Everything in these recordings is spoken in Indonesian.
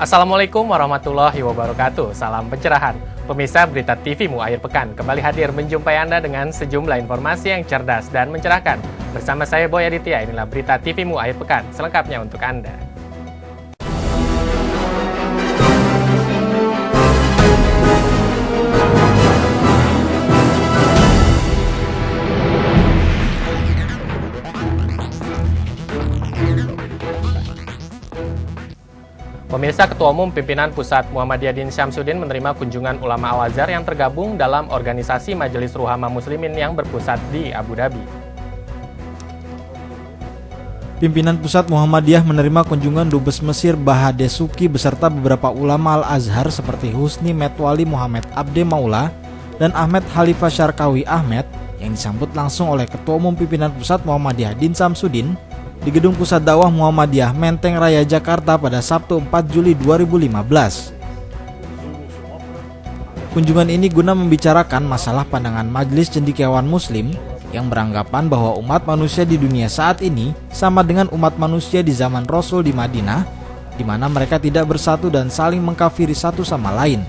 Assalamualaikum warahmatullahi wabarakatuh. Salam pencerahan. Pemirsa Berita TV-mu akhir pekan kembali hadir menjumpai Anda dengan sejumlah informasi yang cerdas dan mencerahkan. Bersama saya Boy Aditya, inilah Berita TV-mu akhir pekan selengkapnya untuk Anda. Pemirsa, Ketua Umum Pimpinan Pusat Muhammadiyah Din Syamsuddin menerima kunjungan ulama Al-Azhar yang tergabung dalam organisasi Majelis Ruhama Muslimin yang berpusat di Abu Dhabi. Pimpinan Pusat Muhammadiyah menerima kunjungan Dubes Mesir Bahade Suki beserta beberapa ulama Al-Azhar seperti Husni Metwali Muhammad Abde Maula dan Ahmed Khalifah Syarkawi Ahmed yang disambut langsung oleh Ketua Umum Pimpinan Pusat Muhammadiyah Din Syamsuddin di Gedung Pusat Dakwah Muhammadiyah Menteng Raya Jakarta pada Sabtu 4 Juli 2015. Kunjungan ini guna membicarakan masalah pandangan Majelis Cendekiawan Muslim yang beranggapan bahwa umat manusia di dunia saat ini sama dengan umat manusia di zaman Rasul di Madinah, di mana mereka tidak bersatu dan saling mengkafiri satu sama lain.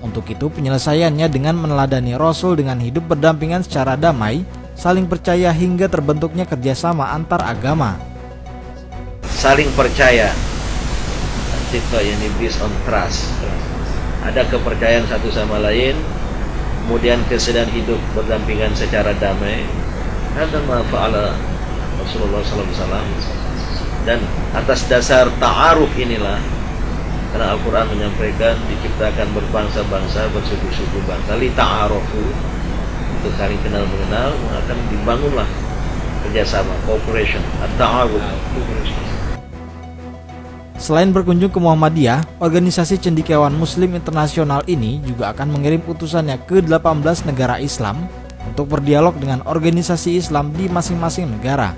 Untuk itu penyelesaiannya dengan meneladani Rasul dengan hidup berdampingan secara damai, saling percaya hingga terbentuknya kerjasama antar agama. Saling percaya, ini based on trust. Ada kepercayaan satu sama lain, kemudian kesediaan hidup berdampingan secara damai. Hadza ma fa'ala Rasulullah SAW. Dan atas dasar ta'aruf inilah, karena Al-Quran menyampaikan diciptakan berbangsa-bangsa, bersuku-suku bangsa, li ta'arufu, untuk saling kenal mengenal, akan dibangunlah kerjasama, cooperation, at-ta'awun. Selain berkunjung ke Muhammadiyah, organisasi cendekiawan Muslim internasional ini juga akan mengirim utusannya ke 18 negara Islam untuk berdialog dengan organisasi Islam di masing-masing negara.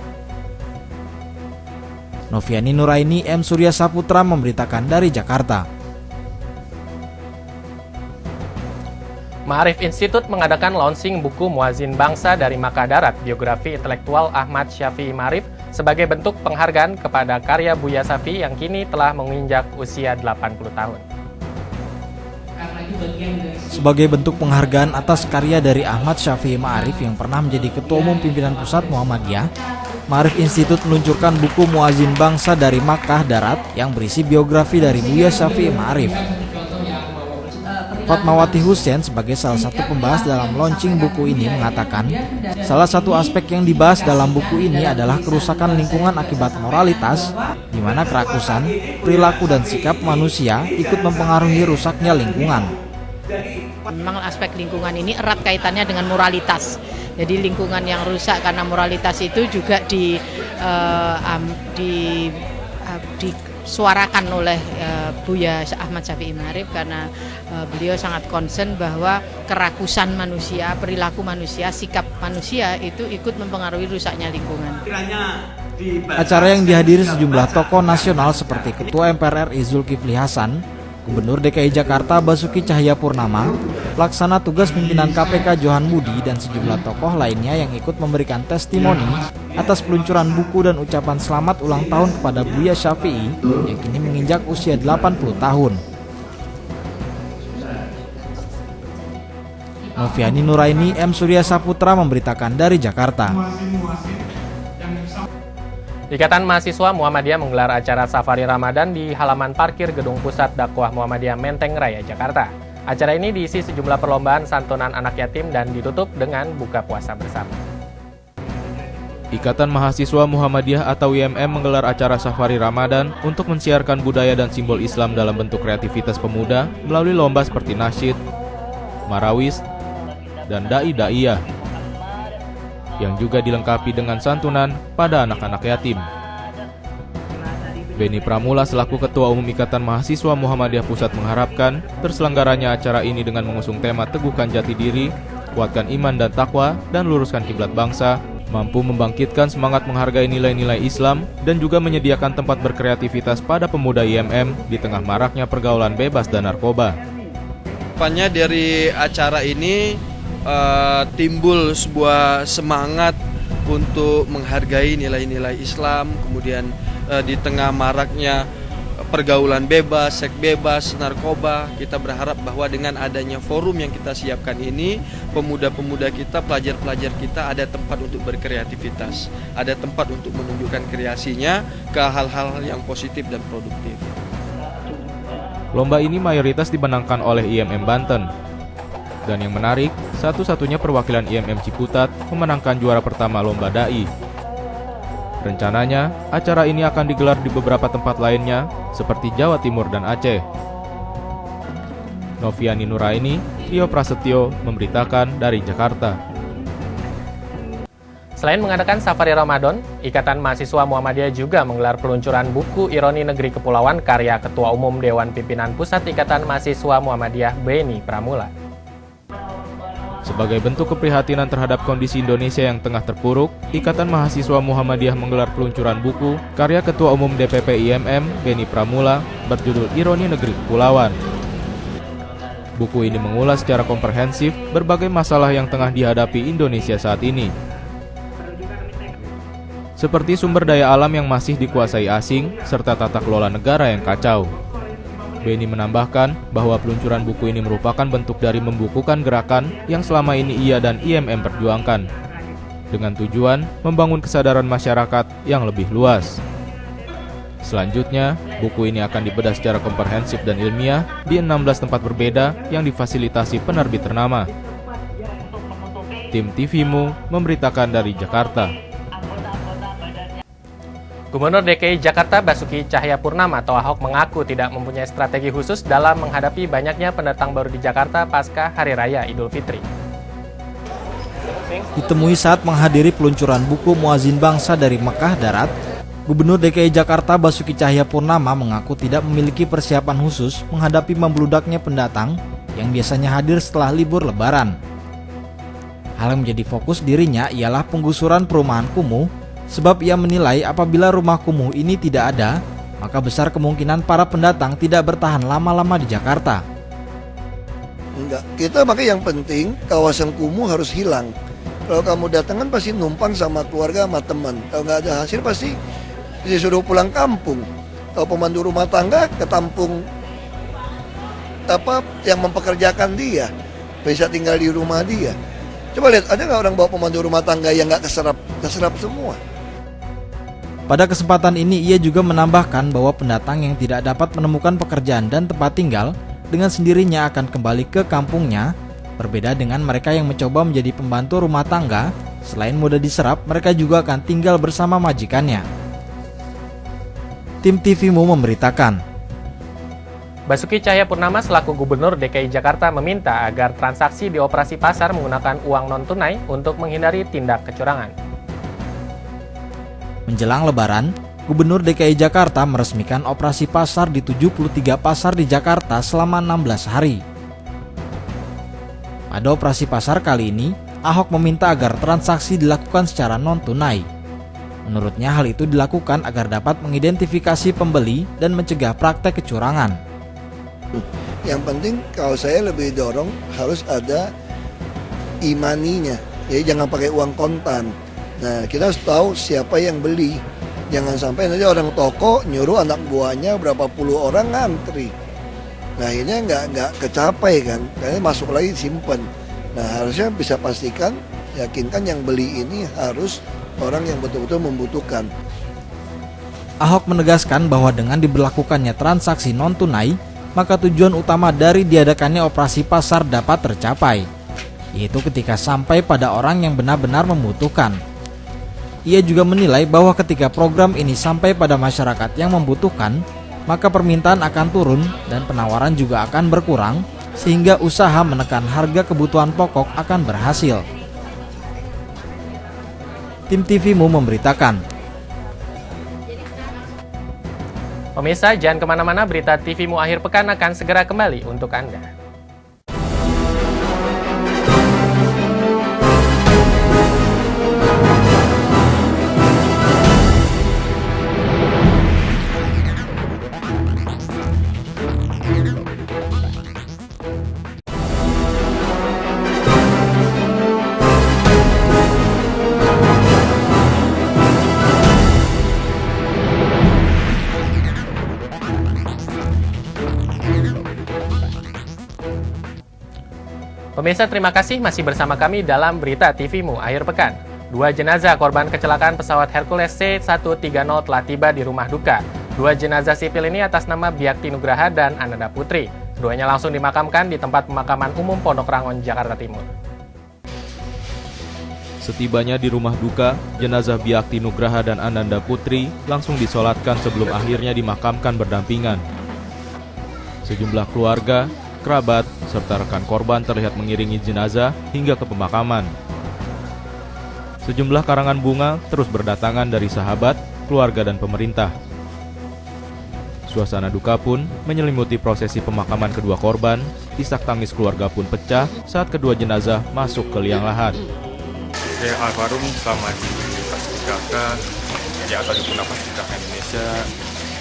Noviani Nuraini, M. Surya Saputra memberitakan dari Jakarta. Ma'arif Institute mengadakan launching buku Muazin Bangsa dari Makkah Darat, biografi intelektual Ahmad Syafi'i Ma'arif sebagai bentuk penghargaan kepada karya Buya Syafi'i yang kini telah menginjak usia 80 tahun. Sebagai bentuk penghargaan atas karya dari Ahmad Syafi'i Ma'arif yang pernah menjadi Ketua Umum Pimpinan Pusat Muhammadiyah, Ma'arif Institute meluncurkan buku Muazin Bangsa dari Makkah Darat yang berisi biografi dari Buya Syafi'i Ma'arif. Fatmawati Hussein sebagai salah satu pembahas dalam launching buku ini mengatakan, salah satu aspek yang dibahas dalam buku ini adalah kerusakan lingkungan akibat moralitas, di mana kerakusan, perilaku dan sikap manusia ikut mempengaruhi rusaknya lingkungan. Memang aspek lingkungan ini erat kaitannya dengan moralitas. Jadi lingkungan yang rusak karena moralitas itu juga disuarakan oleh Buya Ahmad Syafi'i Ma'arif karena beliau sangat concern bahwa kerakusan manusia, perilaku manusia, sikap manusia itu ikut mempengaruhi rusaknya lingkungan. Acara yang dihadiri sejumlah tokoh nasional seperti Ketua MPR RI Zulkifli Hasan, Gubernur DKI Jakarta Basuki Cahayapurnama, Pelaksana Tugas Pimpinan KPK Johan Budi dan sejumlah tokoh lainnya yang ikut memberikan testimoni atas peluncuran buku dan ucapan selamat ulang tahun kepada Buya Syafi'i yang kini menginjak usia 80 tahun. Noviani Nuraini, M. Surya Saputra memberitakan dari Jakarta. Ikatan Mahasiswa Muhammadiyah menggelar acara Safari Ramadan di halaman parkir Gedung Pusat Dakwah Muhammadiyah Menteng Raya Jakarta. Acara ini diisi sejumlah perlombaan santunan anak yatim dan ditutup dengan buka puasa bersama. Ikatan Mahasiswa Muhammadiyah atau IMM menggelar acara Safari Ramadan untuk mensiarkan budaya dan simbol Islam dalam bentuk kreativitas pemuda melalui lomba seperti nasyid, marawis, dan dai-daiyah, yang juga dilengkapi dengan santunan pada anak-anak yatim. Beni Pramula selaku Ketua Umum Ikatan Mahasiswa Muhammadiyah Pusat mengharapkan terselenggaranya acara ini dengan mengusung tema Teguhkan Jati Diri, Kuatkan Iman dan Takwa, dan Luruskan Kiblat Bangsa, mampu membangkitkan semangat menghargai nilai-nilai Islam dan juga menyediakan tempat berkreativitas pada pemuda IMM di tengah maraknya pergaulan bebas dan narkoba. Depannya dari acara ini timbul sebuah semangat untuk menghargai nilai-nilai Islam, kemudian di tengah maraknya pergaulan bebas, seks bebas, narkoba. Kita berharap bahwa dengan adanya forum yang kita siapkan ini, pemuda-pemuda kita, pelajar-pelajar kita ada tempat untuk berkreativitas, ada tempat untuk menunjukkan kreasinya ke hal-hal yang positif dan produktif. Lomba ini mayoritas dimenangkan oleh IMM Banten. Dan yang menarik, satu-satunya perwakilan IMM Ciputat memenangkan juara pertama Lomba Dai. Rencananya, acara ini akan digelar di beberapa tempat lainnya, seperti Jawa Timur dan Aceh. Noviani Nuraini, Rio Prasetyo, memberitakan dari Jakarta. Selain mengadakan safari Ramadan, Ikatan Mahasiswa Muhammadiyah juga menggelar peluncuran buku Ironi Negeri Kepulauan karya Ketua Umum Dewan Pimpinan Pusat Ikatan Mahasiswa Muhammadiyah Beni Pramula. Sebagai bentuk keprihatinan terhadap kondisi Indonesia yang tengah terpuruk, Ikatan Mahasiswa Muhammadiyah menggelar peluncuran buku karya Ketua Umum DPP IMM Beni Pramula berjudul Ironi Negeri Kepulauan. Buku ini mengulas secara komprehensif berbagai masalah yang tengah dihadapi Indonesia saat ini. Seperti sumber daya alam yang masih dikuasai asing, serta tata kelola negara yang kacau. Beni menambahkan bahwa peluncuran buku ini merupakan bentuk dari membukukan gerakan yang selama ini ia dan IMM perjuangkan, dengan tujuan membangun kesadaran masyarakat yang lebih luas. Selanjutnya, buku ini akan dibedah secara komprehensif dan ilmiah di 16 tempat berbeda yang difasilitasi penerbit ternama. Tim TVMU memberitakan dari Jakarta. Gubernur DKI Jakarta Basuki Cahayapurnama atau Ahok mengaku tidak mempunyai strategi khusus dalam menghadapi banyaknya pendatang baru di Jakarta pasca Hari Raya Idul Fitri. Ditemui saat menghadiri peluncuran buku Muazin Bangsa dari Mekah Darat, Gubernur DKI Jakarta Basuki Cahayapurnama mengaku tidak memiliki persiapan khusus menghadapi membludaknya pendatang yang biasanya hadir setelah libur Lebaran. Hal yang menjadi fokus dirinya ialah penggusuran perumahan kumuh, sebab ia menilai apabila rumah kumuh ini tidak ada, maka besar kemungkinan para pendatang tidak bertahan lama-lama di Jakarta. Enggak, kita pakai yang penting kawasan kumuh harus hilang. Kalau kamu datang kan pasti numpang sama keluarga, sama teman. Kalau nggak ada hasil pasti disuruh pulang kampung. Kalau pemandu rumah tangga ketampung yang mempekerjakan dia, bisa tinggal di rumah dia. Coba lihat, ada nggak orang bawa pemandu rumah tangga yang nggak keserap semua? Pada kesempatan ini ia juga menambahkan bahwa pendatang yang tidak dapat menemukan pekerjaan dan tempat tinggal dengan sendirinya akan kembali ke kampungnya. Berbeda dengan mereka yang mencoba menjadi pembantu rumah tangga, selain mudah diserap, mereka juga akan tinggal bersama majikannya. Tim TVMU memberitakan. Basuki Cahayapurnama selaku Gubernur DKI Jakarta meminta agar transaksi di operasi pasar menggunakan uang non-tunai untuk menghindari tindak kecurangan. Menjelang Lebaran, Gubernur DKI Jakarta meresmikan operasi pasar di 73 pasar di Jakarta selama 16 hari. Pada operasi pasar kali ini, Ahok meminta agar transaksi dilakukan secara non-tunai. Menurutnya hal itu dilakukan agar dapat mengidentifikasi pembeli dan mencegah praktek kecurangan. Yang penting kalau saya lebih dorong harus ada e-money-nya, jadi jangan pakai uang kontan. Nah, kita harus tahu siapa yang beli. Jangan sampai nanti orang toko nyuruh anak buahnya berapa puluh orang ngantri. Nah, ini nggak kecapai kan, karena masuk lagi simpen. Nah, harusnya bisa pastikan, yakinkan yang beli ini harus orang yang betul-betul membutuhkan. Ahok menegaskan bahwa dengan diberlakukannya transaksi non-tunai, maka tujuan utama dari diadakannya operasi pasar dapat tercapai, yaitu ketika sampai pada orang yang benar-benar membutuhkan. Ia juga menilai bahwa ketika program ini sampai pada masyarakat yang membutuhkan, maka permintaan akan turun dan penawaran juga akan berkurang, sehingga usaha menekan harga kebutuhan pokok akan berhasil. Tim TVMU memberitakan. Pemirsa, jangan kemana-mana, berita TVMU akhir pekan akan segera kembali untuk Anda. Pemirsa, terima kasih masih bersama kami dalam Berita TV-mu akhir pekan. 2 jenazah korban kecelakaan pesawat Hercules C-130 telah tiba di rumah duka. 2 jenazah sipil ini atas nama Byakti Nugraha dan Ananda Putri. Keduanya langsung dimakamkan di tempat pemakaman umum Pondok Rangon, Jakarta Timur. Setibanya di rumah duka, jenazah Byakti Nugraha dan Ananda Putri langsung disolatkan sebelum akhirnya dimakamkan berdampingan. Sejumlah keluarga, kerabat, serta rekan korban terlihat mengiringi jenazah hingga ke pemakaman. Sejumlah karangan bunga terus berdatangan dari sahabat, keluarga, dan pemerintah. Suasana duka pun menyelimuti prosesi pemakaman kedua korban. Isak tangis keluarga pun pecah saat kedua jenazah masuk ke liang lahat. Almarhum selama di Paskibraka, di atas Paskibraka Indonesia,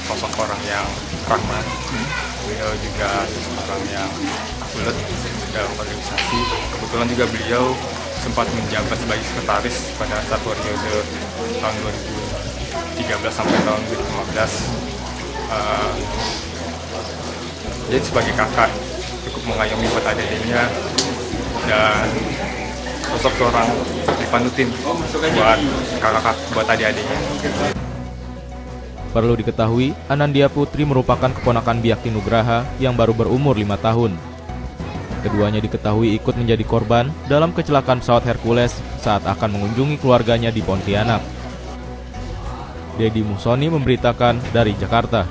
sosok orang yang ramah. Beliau juga orang yang ulet dalam organisasi. Kebetulan juga beliau sempat menjabat sebagai sekretaris pada saat periode tahun 2013 sampai tahun 2015. Jadi sebagai kakak cukup mengayomi buat adik-adiknya dan sosok seorang dipanutin buat kakak buat adik-adiknya. Perlu diketahui, Ananda Putri merupakan keponakan Byakti Nugraha yang baru berumur 5 tahun. Keduanya diketahui ikut menjadi korban dalam kecelakaan pesawat Hercules saat akan mengunjungi keluarganya di Pontianak. Dedi Musoni memberitakan dari Jakarta.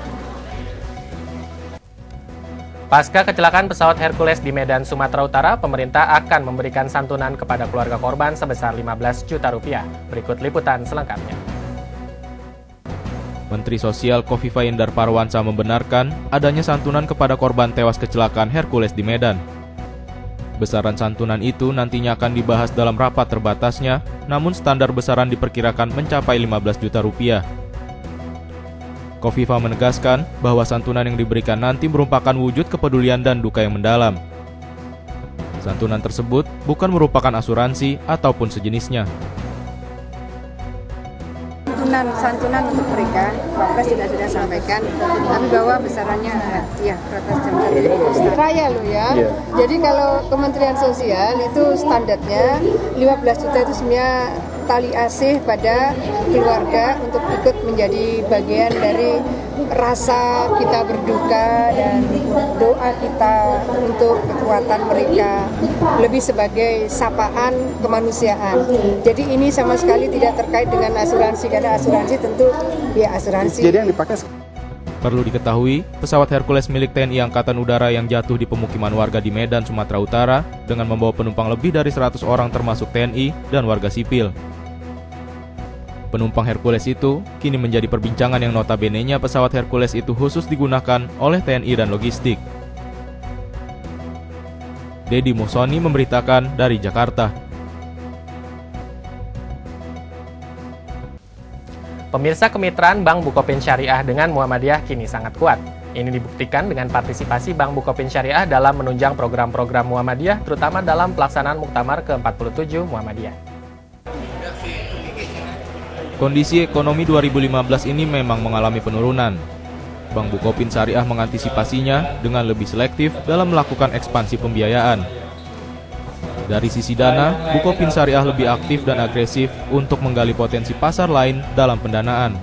Pasca kecelakaan pesawat Hercules di Medan, Sumatera Utara, pemerintah akan memberikan santunan kepada keluarga korban sebesar 15 juta rupiah. Berikut liputan selengkapnya. Menteri Sosial Kofifa Indar Parawansa membenarkan adanya santunan kepada korban tewas kecelakaan Hercules di Medan. Besaran santunan itu nantinya akan dibahas dalam rapat terbatasnya, namun standar besaran diperkirakan mencapai 15 juta rupiah. Kofifa menegaskan bahwa santunan yang diberikan nanti merupakan wujud kepedulian dan duka yang mendalam. Santunan tersebut bukan merupakan asuransi ataupun sejenisnya. Santunan untuk mereka, Pak Pres juga sudah sampaikan, tapi bahwa besarannya ya ratas jam raya loh ya. Jadi kalau Kementerian Sosial itu standarnya 15 juta itu sebenarnya tali asih pada keluarga untuk ikut menjadi bagian dari rasa kita berduka dan doa kita untuk kekuatan mereka, lebih sebagai sapaan kemanusiaan. Jadi ini sama sekali tidak terkait dengan asuransi, karena asuransi tentu ya asuransi. Jadi yang dipakai. Perlu diketahui, pesawat Hercules milik TNI Angkatan Udara yang jatuh di pemukiman warga di Medan, Sumatera Utara dengan membawa penumpang lebih dari 100 orang termasuk TNI dan warga sipil. Penumpang Hercules itu kini menjadi perbincangan yang notabene-nya pesawat Hercules itu khusus digunakan oleh TNI dan logistik. Dedi Musoni memberitakan dari Jakarta. Pemirsa, kemitraan Bank Bukopin Syariah dengan Muhammadiyah kini sangat kuat. Ini dibuktikan dengan partisipasi Bank Bukopin Syariah dalam menunjang program-program Muhammadiyah, terutama dalam pelaksanaan Muktamar ke-47 Muhammadiyah. Kondisi ekonomi 2015 ini memang mengalami penurunan. Bank Bukopin Syariah mengantisipasinya dengan lebih selektif dalam melakukan ekspansi pembiayaan. Dari sisi dana, Bukopin Syariah lebih aktif dan agresif untuk menggali potensi pasar lain dalam pendanaan.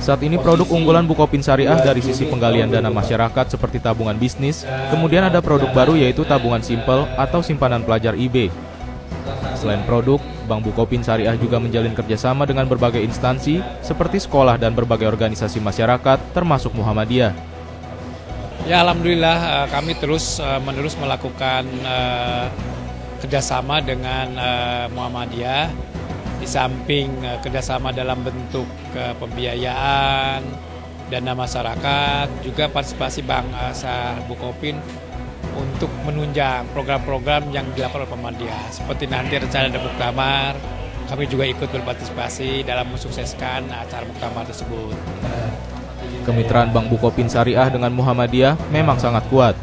Saat ini produk unggulan Bukopin Syariah dari sisi penggalian dana masyarakat seperti tabungan bisnis, kemudian ada produk baru yaitu tabungan simpel atau simpanan pelajar IB. Selain produk, Bank Bukopin Syariah juga menjalin kerjasama dengan berbagai instansi seperti sekolah dan berbagai organisasi masyarakat termasuk Muhammadiyah. Ya, alhamdulillah kami terus-menerus melakukan kerjasama dengan Muhammadiyah. Di samping kerjasama dalam bentuk pembiayaan, dana masyarakat, juga partisipasi Bank Bukopin untuk menunjang program-program yang dilakukan oleh Muhammadiyah. Seperti nanti rencana ada Muktamar, kami juga ikut berpartisipasi dalam mensukseskan acara Muktamar tersebut. Kemitraan Bank Bukopin Syariah dengan Muhammadiyah memang sangat kuat.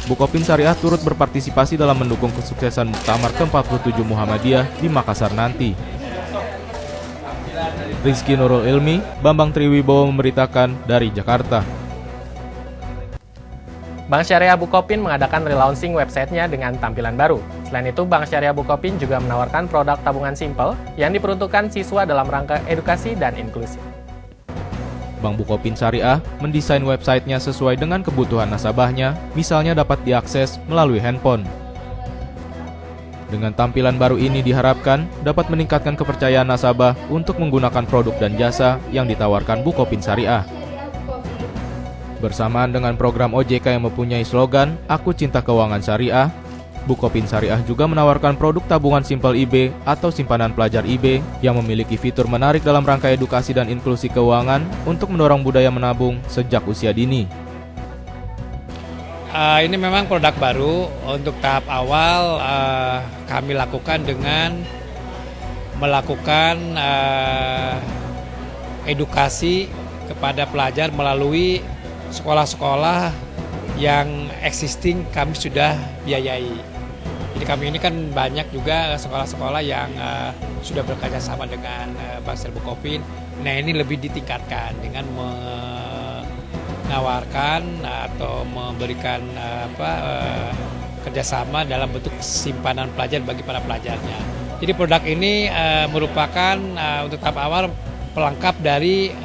Bukopin Syariah turut berpartisipasi dalam mendukung kesuksesan Muktamar ke-47 Muhammadiyah di Makassar nanti. Rizky Nurul Ilmi, Bambang Triwibowo memberitakan dari Jakarta. Bank Syariah Bukopin mengadakan relaunching websitenya dengan tampilan baru. Selain itu, Bank Syariah Bukopin juga menawarkan produk tabungan simpel yang diperuntukkan siswa dalam rangka edukasi dan inklusi. Bank Bukopin Syariah mendesain websitenya sesuai dengan kebutuhan nasabahnya, misalnya dapat diakses melalui handphone. Dengan tampilan baru ini diharapkan dapat meningkatkan kepercayaan nasabah untuk menggunakan produk dan jasa yang ditawarkan Bukopin Syariah. Bersamaan dengan program OJK yang mempunyai slogan Aku Cinta Keuangan Syariah, Bukopin Syariah juga menawarkan produk tabungan simpel IB atau simpanan pelajar IB yang memiliki fitur menarik dalam rangka edukasi dan inklusi keuangan untuk mendorong budaya menabung sejak usia dini. Ini memang produk baru. Untuk tahap awal kami lakukan dengan melakukan edukasi kepada pelajar melalui sekolah-sekolah yang existing kami sudah biayai. Jadi kami ini kan banyak juga sekolah-sekolah yang sudah bekerja sama dengan Bank Syariah Bukopin. Nah, ini lebih ditingkatkan dengan menawarkan atau memberikan kerjasama dalam bentuk simpanan pelajar bagi para pelajarnya. Jadi produk ini merupakan untuk tahap awal pelengkap dari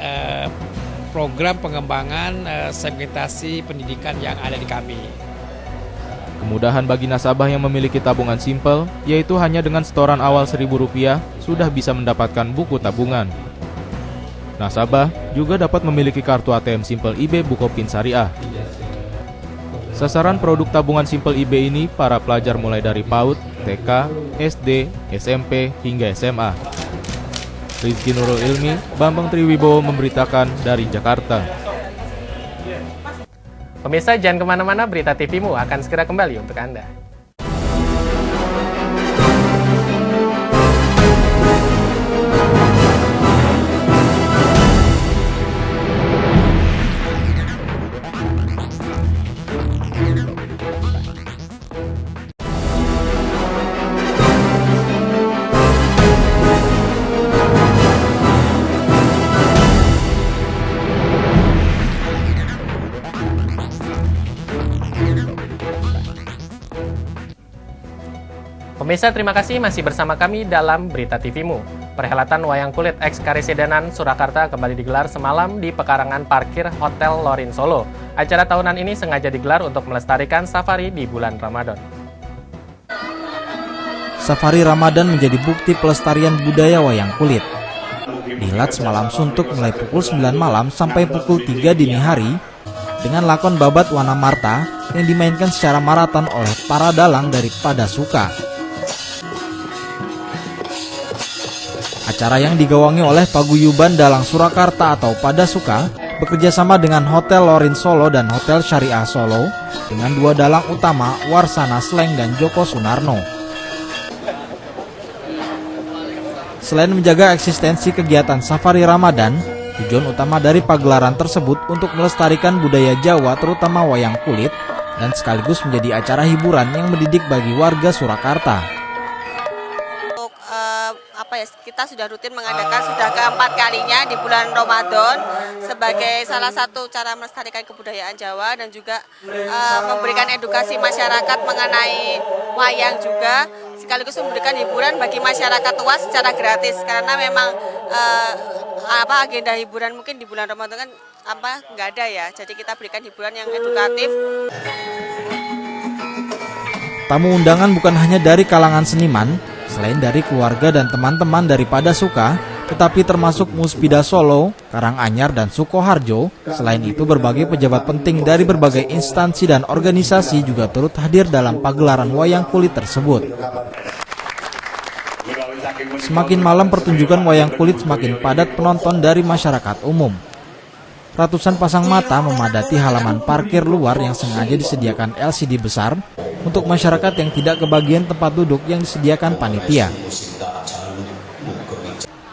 program pengembangan segmentasi pendidikan yang ada di kami. Kemudahan bagi nasabah yang memiliki tabungan simpel, yaitu hanya dengan setoran awal Rp1.000 sudah bisa mendapatkan buku tabungan. Nasabah juga dapat memiliki kartu ATM simpel IB Bukopin Syariah. Sasaran produk tabungan simpel IB ini para pelajar mulai dari PAUD, TK, SD, SMP, hingga SMA. Rizky Nurul Ilmi, Bambang Triwibowo memberitakan dari Jakarta. Pemirsa, jangan kemana-mana, Berita TVmu akan segera kembali untuk Anda. Pemirsa, terima kasih masih bersama kami dalam Berita TVmu. Perhelatan Wayang Kulit X Karesidenan Surakarta kembali digelar semalam di pekarangan parkir Hotel Lorin Solo. Acara tahunan ini sengaja digelar untuk melestarikan safari di bulan Ramadan. Safari Ramadan menjadi bukti pelestarian budaya wayang kulit. Dihelat semalam suntuk mulai pukul 9 malam sampai pukul 3 dini hari dengan lakon babat Wana Marta yang dimainkan secara maraton oleh para dalang dari Padasuka. Acara yang digawangi oleh Paguyuban Dalang Surakarta atau Padasuka bekerja sama dengan Hotel Lorin Solo dan Hotel Syariah Solo dengan dua dalang utama Warsana Sleng dan Joko Sunarno. Selain menjaga eksistensi kegiatan Safari Ramadan, tujuan utama dari pagelaran tersebut untuk melestarikan budaya Jawa terutama wayang kulit dan sekaligus menjadi acara hiburan yang mendidik bagi warga Surakarta. Kita sudah rutin mengadakan sudah keempat kalinya di bulan Ramadan sebagai salah satu cara melestarikan kebudayaan Jawa dan juga memberikan edukasi masyarakat mengenai wayang juga sekaligus memberikan hiburan bagi masyarakat luas secara gratis karena memang agenda hiburan mungkin di bulan Ramadan kan nggak ada ya, jadi kita berikan hiburan yang edukatif. Tamu undangan bukan hanya dari kalangan seniman, selain dari keluarga dan teman-teman dari Padasuka, tetapi termasuk Muspida Solo, Karanganyar, dan Sukoharjo. Selain itu, berbagai pejabat penting dari berbagai instansi dan organisasi juga turut hadir dalam pagelaran wayang kulit tersebut. Semakin malam pertunjukan wayang kulit semakin padat penonton dari masyarakat umum. Ratusan pasang mata memadati halaman parkir luar yang sengaja disediakan LCD besar untuk masyarakat yang tidak kebagian tempat duduk yang disediakan panitia.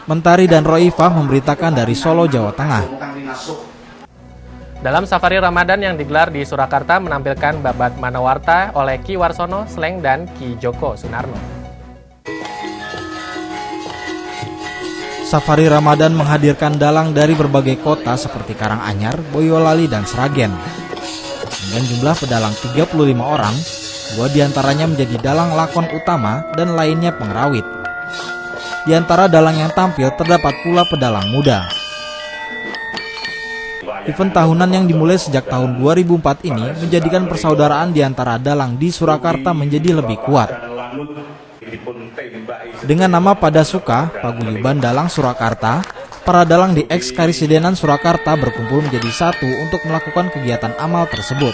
Mentari dan Roifah memberitakan dari Solo, Jawa Tengah. Dalam Safari Ramadan yang digelar di Surakarta menampilkan babat Manawarta oleh Ki Warsono Sleng dan Ki Joko Sunarno. Safari Ramadan menghadirkan dalang dari berbagai kota seperti Karanganyar, Boyolali, dan Sragen. Hingga Dengan jumlah pedalang 35 orang, 2 diantaranya menjadi dalang lakon utama dan lainnya pengerawit. Di antara dalang yang tampil terdapat pula pedalang muda. Event tahunan yang dimulai sejak tahun 2004 ini menjadikan persaudaraan di antara dalang di Surakarta menjadi lebih kuat. Dengan nama Padasuka, Paguyuban Dalang Surakarta, para dalang di eks-Karisidenan Surakarta berkumpul menjadi satu untuk melakukan kegiatan amal tersebut.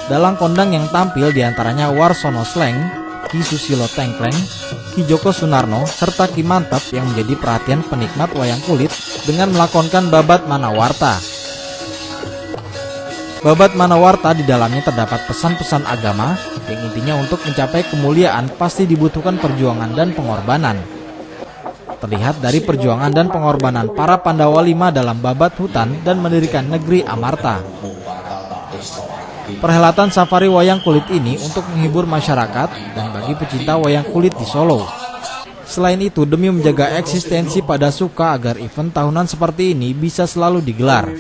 Dalang kondang yang tampil diantaranya Warsono Sleng, Ki Susilo Tengkleng, Ki Joko Sunarno, serta Ki Mantap yang menjadi perhatian penikmat wayang kulit dengan melakonkan babat Manawarta. Babat Manawarta di dalamnya terdapat pesan-pesan agama yang intinya untuk mencapai kemuliaan pasti dibutuhkan perjuangan dan pengorbanan. Terlihat dari perjuangan dan pengorbanan para Pandawa 5 dalam babat hutan dan mendirikan negeri Amarta. Perhelatan safari wayang kulit ini untuk menghibur masyarakat dan bagi pecinta wayang kulit di Solo. Selain itu, demi menjaga eksistensi Padasuka agar event tahunan seperti ini bisa selalu digelar.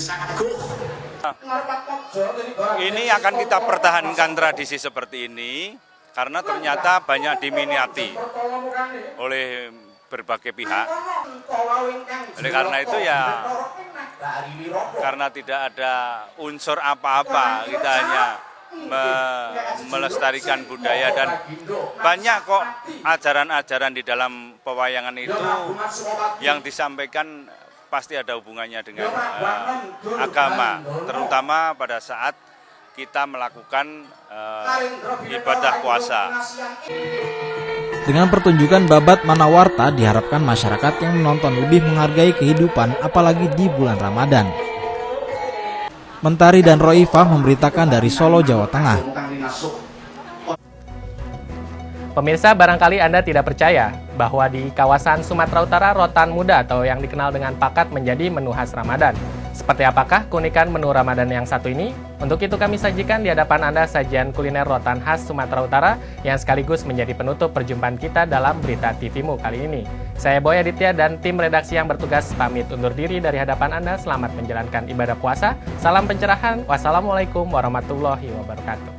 Ini akan kita pertahankan tradisi seperti ini karena ternyata banyak diminati oleh berbagai pihak. Oleh karena itu ya, karena tidak ada unsur apa-apa, kita hanya melestarikan budaya dan banyak kok ajaran-ajaran di dalam pewayangan itu yang disampaikan pasti ada hubungannya dengan agama, terutama pada saat kita melakukan ibadah puasa. Dengan pertunjukan babat Manawarta diharapkan masyarakat yang menonton lebih menghargai kehidupan apalagi di bulan Ramadan. Mentari dan Roifah memberitakan dari Solo, Jawa Tengah. Pemirsa, barangkali Anda tidak percaya bahwa di kawasan Sumatera Utara rotan muda atau yang dikenal dengan pakat menjadi menu khas Ramadan. Seperti apakah keunikan menu Ramadan yang satu ini? Untuk itu kami sajikan di hadapan Anda sajian kuliner rotan khas Sumatera Utara yang sekaligus menjadi penutup perjumpaan kita dalam Berita TVMU kali ini. Saya Boy Aditya dan tim redaksi yang bertugas pamit undur diri dari hadapan Anda. Selamat menjalankan ibadah puasa. Salam pencerahan. Wassalamualaikum warahmatullahi wabarakatuh.